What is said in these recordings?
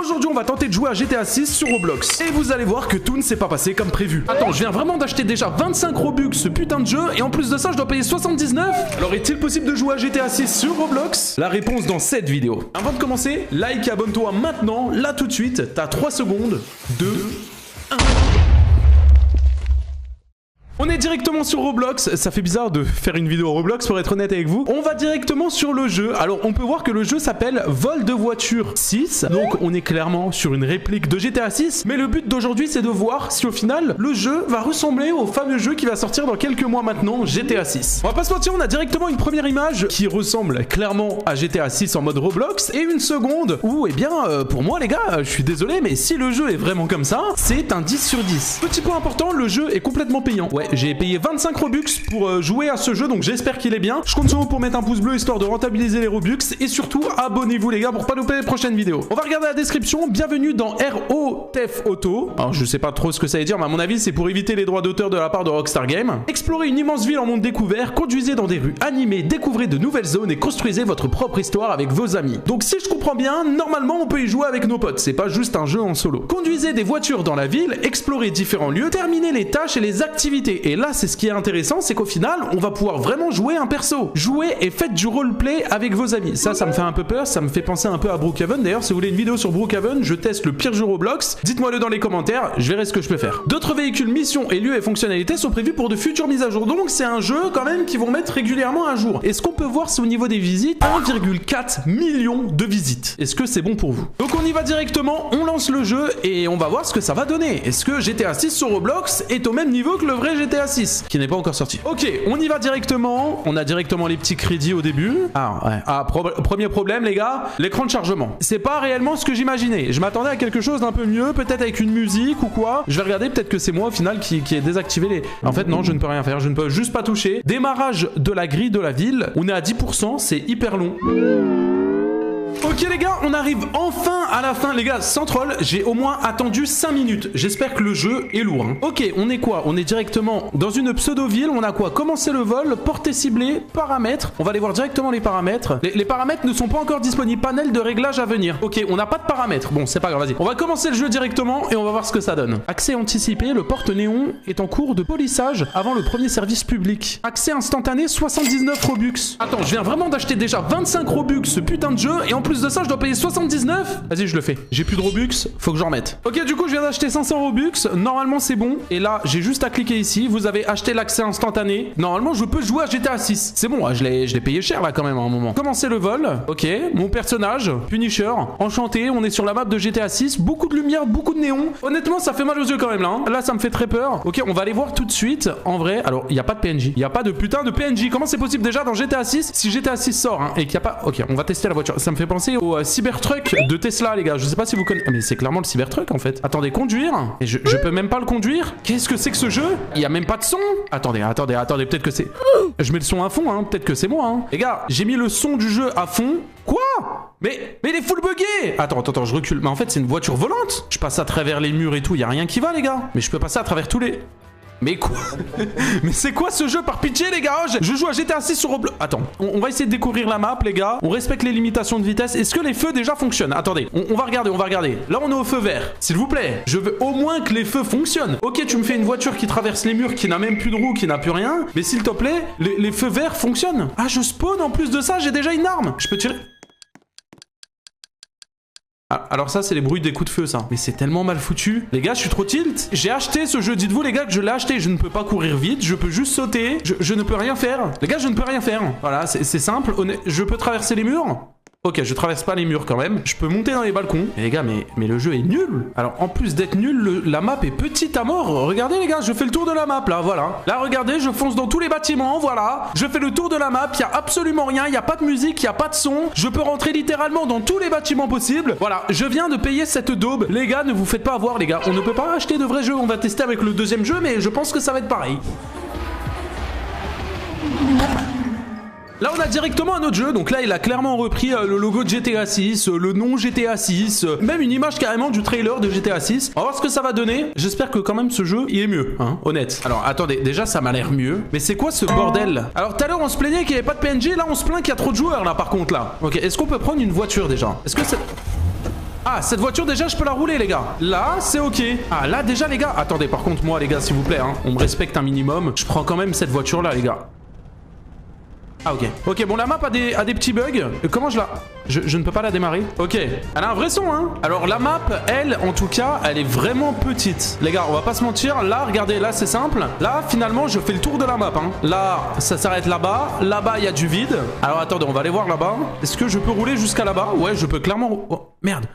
Aujourd'hui on va tenter de jouer à GTA 6 sur Roblox. Et vous allez voir que tout ne s'est pas passé comme prévu. Attends, je viens vraiment d'acheter déjà 25 Robux ce putain de jeu. Et en plus de ça je dois payer 79. Alors est-il possible de jouer à GTA 6 sur Roblox? La réponse dans cette vidéo. Avant de commencer, like et abonne-toi maintenant. Là tout de suite, t'as 3 secondes. 2, 1... On est directement sur Roblox, ça fait bizarre de faire une vidéo Roblox pour être honnête avec vous. On va directement sur le jeu. Alors on peut voir que le jeu s'appelle Vol de voiture 6. Donc on est clairement sur une réplique de GTA 6. Mais le but d'aujourd'hui c'est de voir si au final le jeu va ressembler au fameux jeu qui va sortir dans quelques mois maintenant, GTA 6. On va pas se mentir, on a directement une première image qui ressemble clairement à GTA 6 en mode Roblox. Et une seconde où, eh bien, pour moi les gars, je suis désolé, mais si le jeu est vraiment comme ça, c'est un 10 sur 10. Petit point important, le jeu est complètement payant. Ouais, j'ai payé 25 Robux pour jouer à ce jeu, donc j'espère qu'il est bien. Je compte sur vous pour mettre un pouce bleu histoire de rentabiliser les Robux. Et surtout, abonnez-vous les gars pour pas louper les prochaines vidéos. On va regarder la description. Bienvenue dans ROTF Auto. Alors je sais pas trop ce que ça veut dire, mais à mon avis c'est pour éviter les droits d'auteur de la part de Rockstar Games. Explorez une immense ville en monde découvert, conduisez dans des rues animées, découvrez de nouvelles zones et construisez votre propre histoire avec vos amis. Donc si je comprends bien, normalement on peut y jouer avec nos potes, c'est pas juste un jeu en solo. Conduisez des voitures dans la ville, explorez différents lieux, terminez les tâches et les activités. Et là c'est ce qui est intéressant, c'est qu'au final on va pouvoir vraiment jouer un perso. Jouez et faites du roleplay avec vos amis. Ça me fait un peu peur, ça me fait penser un peu à Brookhaven. D'ailleurs si vous voulez une vidéo sur Brookhaven, je teste le pire jeu Roblox. Dites-moi le dans les commentaires, je verrai ce que je peux faire. D'autres véhicules, missions et lieux et fonctionnalités sont prévus pour de futures mises à jour. Donc c'est un jeu quand même qui vont mettre régulièrement à jour. Et ce qu'on peut voir c'est au niveau des visites, 1,4 million de visites. Est-ce que c'est bon pour vous? Donc on y va directement, on lance le jeu et on va voir ce que ça va donner. Est-ce que GTA 6 sur Roblox est au même niveau que le vrai GTA 6 qui n'est pas encore sorti? Ok, on y va directement. On a directement les petits crédits au début. Ah ouais. Ah, premier problème les gars, l'écran de chargement. C'est pas réellement ce que j'imaginais. Je m'attendais à quelque chose d'un peu mieux, peut-être avec une musique ou quoi. Je vais regarder, peut-être que c'est moi au final qui ai désactivé les... En fait non, je ne peux rien faire, je ne peux juste pas toucher. Démarrage de la grille de la ville. On est à 10%, c'est hyper long. Ok les gars, on arrive enfin à la fin les gars, sans troll, j'ai au moins attendu 5 minutes. J'espère que le jeu est lourd hein. Ok, on est quoi? On est directement dans une pseudo-ville. On a quoi? Commencer le vol, portée ciblée, paramètres. On va aller voir directement les paramètres. Les paramètres ne sont pas encore disponibles. Panel de réglage à venir. Ok, on n'a pas de paramètres. Bon, c'est pas grave, vas-y. On va commencer le jeu directement et on va voir ce que ça donne. Accès anticipé, le porte-néon est en cours de polissage avant le premier service public. Accès instantané, 79 Robux. Attends, je viens vraiment d'acheter déjà 25 Robux ce putain de jeu et en plus de ça je dois payer 79. Vas-y je le fais, j'ai plus de Robux, faut que j'en remette. Ok du coup je viens d'acheter 500 Robux. Normalement c'est bon. Et là j'ai juste à cliquer ici. Vous avez acheté l'accès instantané. Normalement je peux jouer à GTA 6. C'est bon, je l'ai payé cher là quand même à un moment. Commencer le vol. Ok, mon personnage Punisher, enchanté. On est sur la map de GTA 6. Beaucoup de lumière, beaucoup de néon. Honnêtement ça fait mal aux yeux quand même là hein. Là ça me fait très peur. Ok, on va aller voir tout de suite. En vrai, alors il n'y a pas de PNJ. Il n'y a pas de putain de PNJ. Comment c'est possible déjà dans GTA 6 si GTA 6 sort hein, et qu'il n'y a pas... Ok, on va tester la voiture. Ça me fait penser au Cybertruck de Tesla les gars, je sais pas si vous connaissez. Mais c'est clairement le Cybertruck en fait. Attendez, conduire. Et je peux même pas le conduire. Qu'est-ce que c'est que ce jeu? Il y a même pas de son. Attendez, peut-être que c'est... Je mets le son à fond hein, peut-être que c'est moi hein. Les gars, j'ai mis le son du jeu à fond. Quoi? Mais il est full buggé. Attends, je recule. Mais en fait c'est une voiture volante. Je passe à travers les murs et tout, il y a rien qui va les gars. Mais je peux passer à travers tous les... Mais quoi? Mais c'est quoi ce jeu par pitié les gars? Je joue à GTA 6 sur Roblox. Attends, on va essayer de découvrir la map les gars. On respecte les limitations de vitesse. Est-ce que les feux déjà fonctionnent? Attendez, on va regarder. Là on est au feu vert. S'il vous plaît, je veux au moins que les feux fonctionnent. Ok, tu me fais une voiture qui traverse les murs, qui n'a même plus de roues, qui n'a plus rien. Mais s'il te plaît, les feux verts fonctionnent. Ah, je spawn en plus de ça, j'ai déjà une arme. Je peux tirer... Ah, alors ça c'est les bruits des coups de feu ça. Mais c'est tellement mal foutu. Les gars je suis trop tilt. J'ai acheté ce jeu, dites-vous les gars que je l'ai acheté. Je ne peux pas courir vite, je peux juste sauter. Je ne peux rien faire. Les gars je ne peux rien faire. Voilà c'est simple. Je peux traverser les murs. Ok, je traverse pas les murs quand même. Je peux monter dans les balcons. Mais les gars, mais le jeu est nul. Alors, en plus d'être nul, la map est petite à mort. Regardez les gars, je fais le tour de la map là, voilà. Là, regardez, je fonce dans tous les bâtiments, voilà. Je fais le tour de la map, il y a absolument rien, il y a pas de musique, il y a pas de son. Je peux rentrer littéralement dans tous les bâtiments possibles. Voilà, je viens de payer cette daube. Les gars, ne vous faites pas avoir les gars. On ne peut pas acheter de vrais jeux. On va tester avec le deuxième jeu, mais je pense que ça va être pareil. Là, on a directement un autre jeu. Donc là, il a clairement repris le logo de GTA 6, le nom GTA 6, même une image carrément du trailer de GTA 6. On va voir ce que ça va donner. J'espère que quand même ce jeu, il est mieux, hein, honnête. Alors, attendez, déjà, ça m'a l'air mieux. Mais c'est quoi ce bordel? Alors, tout à l'heure, on se plaignait qu'il n'y avait pas de PNJ. Là, on se plaint qu'il y a trop de joueurs, là, par contre, là. Ok, est-ce qu'on peut prendre une voiture, déjà? Est-ce que c'est... Ah, cette voiture déjà je peux la rouler les gars. Là c'est ok. Ah là déjà les gars. Attendez par contre moi les gars s'il vous plaît hein, on me respecte un minimum. Je prends quand même cette voiture là les gars. Ah ok. Ok bon la map a des petits bugs. Comment je la... Je ne peux pas la démarrer. Ok. Elle a un vrai son hein. Alors la map elle en tout cas elle est vraiment petite. Les gars on va pas se mentir. Là regardez là c'est simple. Là finalement je fais le tour de la map hein. Là ça s'arrête là-bas. Là-bas il y a du vide. Alors attendez on va aller voir là-bas. Est-ce que je peux rouler jusqu'à là-bas? Ouais je peux clairement... Oh merde.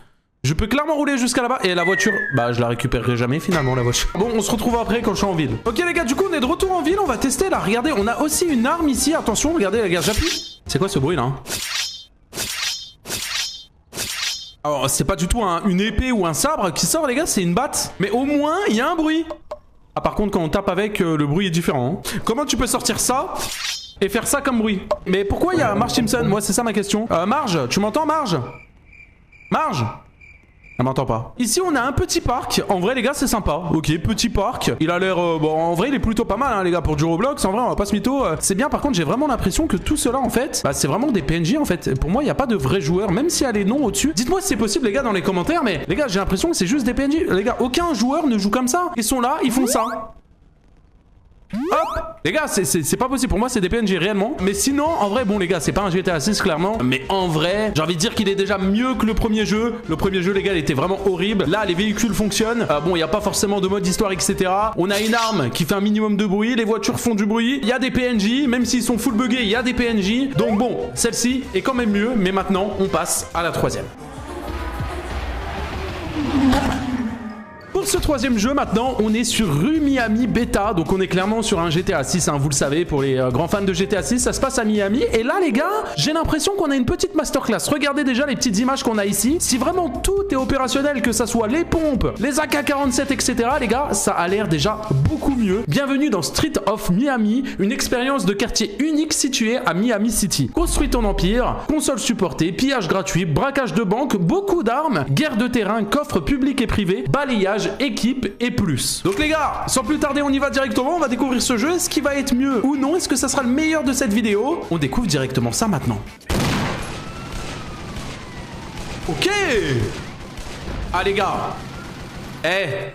Je peux clairement rouler jusqu'à là-bas. Et la voiture, bah je la récupérerai jamais finalement la voiture. Bon on se retrouve après quand je suis en ville. Ok les gars du coup on est de retour en ville. On va tester là. Regardez on a aussi une arme ici. Attention regardez les gars j'appuie. C'est quoi ce bruit là hein? Alors c'est pas du tout une épée ou un sabre qui sort les gars. C'est une batte. Mais au moins il y a un bruit. Ah par contre quand on tape avec le bruit est différent hein. Comment tu peux sortir ça et faire ça comme bruit? Mais pourquoi il y a Marge Simpson? Moi c'est ça ma question. Marge tu m'entends Marge? Marge? Elle m'entend pas. Ici on a un petit parc. En vrai les gars c'est sympa. Ok petit parc. Il a l'air bon en vrai il est plutôt pas mal hein, les gars pour du Roblox. En vrai on va pas se mytho. C'est bien par contre j'ai vraiment l'impression que tout cela en fait bah, c'est vraiment des PNJ en fait. Pour moi il n'y a pas de vrais joueurs. Même s'il y a les noms au-dessus. Dites-moi si c'est possible les gars dans les commentaires. Mais les gars j'ai l'impression que c'est juste des PNJ. Les gars aucun joueur ne joue comme ça. Ils sont là ils font ça. Hop les gars c'est pas possible. Pour moi c'est des PNJ réellement. Mais sinon en vrai bon les gars c'est pas un GTA 6 clairement. Mais en vrai j'ai envie de dire qu'il est déjà mieux que le premier jeu. Le premier jeu les gars il était vraiment horrible. Là les véhicules fonctionnent. Bon il n'y a pas forcément de mode histoire etc. On a une arme qui fait un minimum de bruit. Les voitures font du bruit. Il y a des PNJ. Même s'ils sont full buggés il y a des PNJ. Donc bon celle-ci est quand même mieux. Mais maintenant on passe à la troisième. Pour ce troisième jeu maintenant on est sur rue Miami Beta. Donc on est clairement sur un GTA 6 hein, vous le savez pour les grands fans de GTA 6. Ça se passe à Miami. Et là les gars j'ai l'impression qu'on a une petite masterclass. Regardez déjà les petites images qu'on a ici. Si vraiment tout est opérationnel, que ça soit les pompes, les AK-47 etc. les gars ça a l'air déjà beaucoup mieux. Bienvenue dans Street of Miami. Une expérience de quartier unique située à Miami City. Construis ton empire, console supportée, pillage gratuit, braquage de banque, beaucoup d'armes, guerre de terrain, coffre public et privé, balayage, équipe et plus. Donc les gars, sans plus tarder on y va directement, on va découvrir ce jeu. Est-ce qu'il va être mieux ou non? Est-ce que ça sera le meilleur de cette vidéo? On découvre directement ça maintenant. Ok. Ah les gars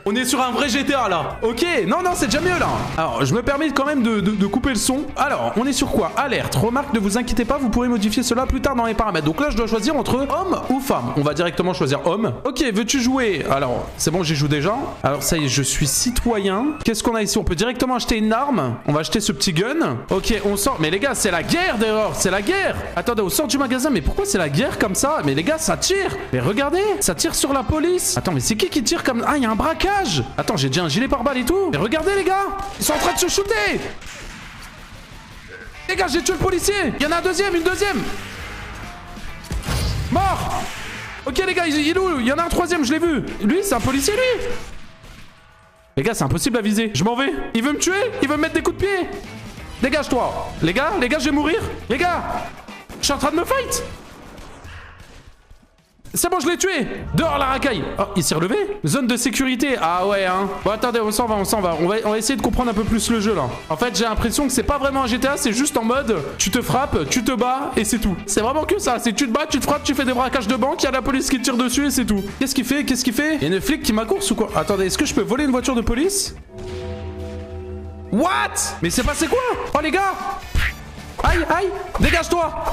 on est sur un vrai GTA là. Ok, non, c'est déjà mieux là. Alors, je me permets quand même de couper le son. Alors, on est sur quoi? Alerte. Remarque, ne vous inquiétez pas, vous pourrez modifier cela plus tard dans les paramètres. Donc là, je dois choisir entre homme ou femme. On va directement choisir homme. Ok, veux-tu jouer? Alors, c'est bon, j'y joue déjà. Alors, ça y est, je suis citoyen. Qu'est-ce qu'on a ici? On peut directement acheter une arme. On va acheter ce petit gun. Ok, on sort. Mais les gars, c'est la guerre dehors. C'est la guerre. Attendez, on sort du magasin. Mais pourquoi c'est la guerre comme ça? Mais les gars, ça tire. Mais regardez, ça tire sur la police. Attends, mais c'est qui tire comme... Ah, il y a un braquage. Attends, j'ai déjà un gilet pare-balles et tout. Mais regardez les gars, ils sont en train de se shooter. Les gars, j'ai tué le policier. Il y en a un deuxième, une deuxième. Mort. Ok les gars, il est où? Il y en a un troisième, je l'ai vu. Lui, c'est un policier lui. Les gars, c'est impossible à viser. Je m'en vais. Il veut me tuer. Il veut me mettre des coups de pied. Dégage-toi. Les gars, je vais mourir. Les gars, je suis en train de me fight. C'est bon, je l'ai tué. Dehors la racaille. Oh, il s'est relevé. Zone de sécurité. Ah ouais, hein. Bon, attendez, on s'en va. On va essayer de comprendre un peu plus le jeu, là. En fait, j'ai l'impression que c'est pas vraiment un GTA. C'est juste en mode, tu te frappes, tu te bats, et c'est tout. C'est vraiment que ça. C'est tu te bats, tu te frappes, tu fais des braquages de banque, il y a la police qui te tire dessus, et c'est tout. Qu'est-ce qu'il fait? Il y a une flic qui m'accourse ou quoi? Attendez, est-ce que je peux voler une voiture de police? What? Mais c'est passé quoi? Oh, les gars. Aïe. Dégage-toi.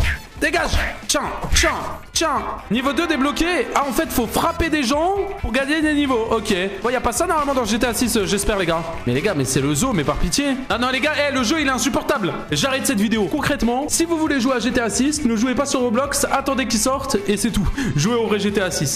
Dégage. Tiens. Niveau 2 débloqué. Ah en fait faut frapper des gens pour gagner des niveaux. Ok. Bon y a pas ça normalement dans GTA 6 j'espère les gars. Mais les gars mais c'est le zoo mais par pitié. Ah non les gars le jeu il est insupportable. J'arrête cette vidéo. Concrètement si vous voulez jouer à GTA 6 ne jouez pas sur Roblox. Attendez qu'il sorte et c'est tout. Jouez au vrai GTA 6.